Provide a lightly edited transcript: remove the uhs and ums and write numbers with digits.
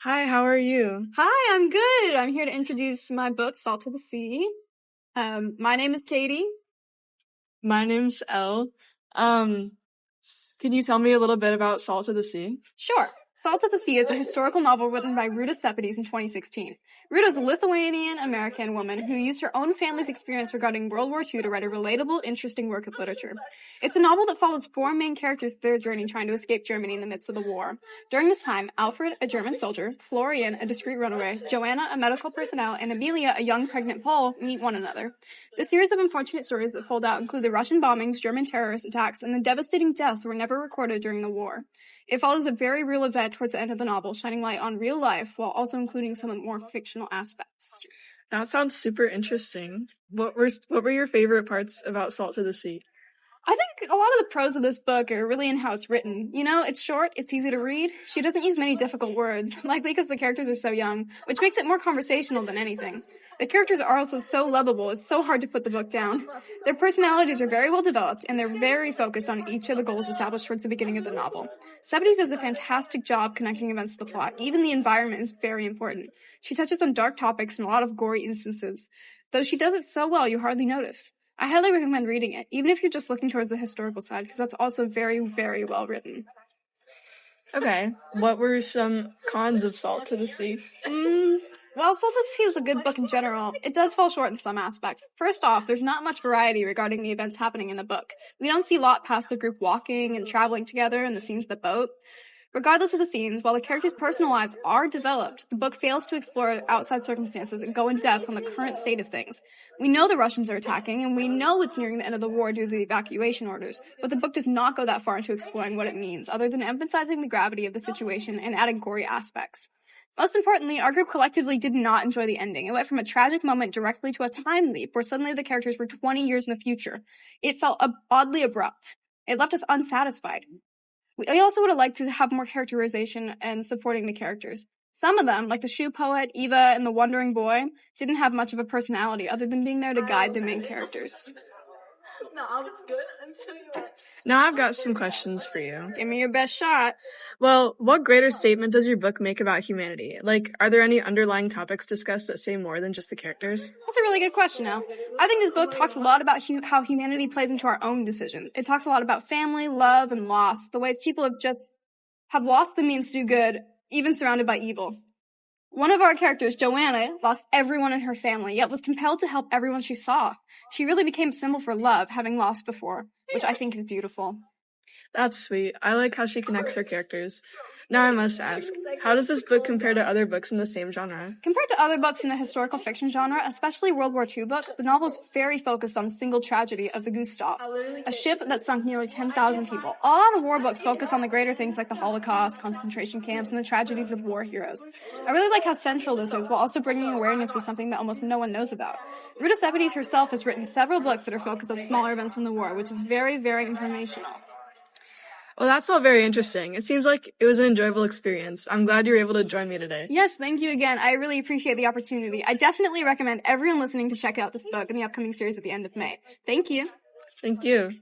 Hi, how are you? Hi, I'm good. I'm here to introduce my book, Salt of the Sea. My name is Katie. My name's Elle. Can you tell me a little bit about Salt of the Sea? Sure. Salt of the Sea is a historical novel written by Ruta Sepetys in 2016. Ruta is a Lithuanian-American woman who used her own family's experience regarding World War II to write a relatable, interesting work of literature. It's a novel that follows four main characters through their journey trying to escape Germany in the midst of the war. During this time, Alfred, a German soldier, Florian, a discreet runaway, Joanna, a medical personnel, and Amelia, a young pregnant Pole, meet one another. The series of unfortunate stories that fold out include the Russian bombings, German terrorist attacks, and the devastating deaths that were never recorded during the war. It follows a very real event towards the end of the novel, shining light on real life while also including some more fictional aspects. That sounds super interesting. What were your favorite parts about Salt of the Sea? I think a lot of the prose of this book are really in how it's written. You know, it's short, it's easy to read. She doesn't use many difficult words, likely because the characters are so young, which makes it more conversational than anything. The characters are also so lovable, it's so hard to put the book down. Their personalities are very well developed, and they're very focused on each of the goals established towards the beginning of the novel. Sepetys does a fantastic job connecting events to the plot. Even the environment is very important. She touches on dark topics and a lot of gory instances. Though she does it so well, you hardly notice. I highly recommend reading it, even if you're just looking towards the historical side, because that's also very, very well written. Okay, what were some cons of Salt to the Sea? Well, Salt of the Sea was a good book in general. It does fall short in some aspects. First off, there's not much variety regarding the events happening in the book. We don't see a lot past the group walking and traveling together and the scenes of the boat. Regardless of the scenes, while the characters' personal lives are developed, the book fails to explore outside circumstances and go in depth on the current state of things. We know the Russians are attacking, and we know it's nearing the end of the war due to the evacuation orders, but the book does not go that far into exploring what it means, other than emphasizing the gravity of the situation and adding gory aspects. Most importantly, our group collectively did not enjoy the ending. It went from a tragic moment directly to a time leap, where suddenly the characters were 20 years in the future. It felt oddly abrupt. It left us unsatisfied. I also would have liked to have more characterization and supporting the characters. Some of them, like the shoe poet, Eva, and the wandering boy, didn't have much of a personality other than being there to guide the main characters. No, it's good until you. Now I've got some questions for you. Give me your best shot. Well, what greater statement does your book make about humanity? Like, are there any underlying topics discussed that say more than just the characters? That's a really good question, Al. I think this book talks a lot about how humanity plays into our own decisions. It talks a lot about family, love, and loss, the ways people have lost the means to do good, even surrounded by evil. One of our characters, Joanna, lost everyone in her family, yet was compelled to help everyone she saw. She really became a symbol for love, having lost before, which I think is beautiful. That's sweet. I like how she connects her characters. Now I must ask, how does this book compare to other books in the same genre? Compared to other books in the historical fiction genre, especially World War II books, the novel is very focused on a single tragedy of the Gustav, a ship that sunk nearly 10,000 people. A lot of war books focus on the greater things like the Holocaust, concentration camps, and the tragedies of war heroes. I really like how central this is, while also bringing awareness to something that almost no one knows about. Ruta Sepetys herself has written several books that are focused on smaller events in the war, which is very, very informational. Well, that's all very interesting. It seems like it was an enjoyable experience. I'm glad you were able to join me today. Yes, thank you again. I really appreciate the opportunity. I definitely recommend everyone listening to check out this book in the upcoming series at the end of May. Thank you. Thank you.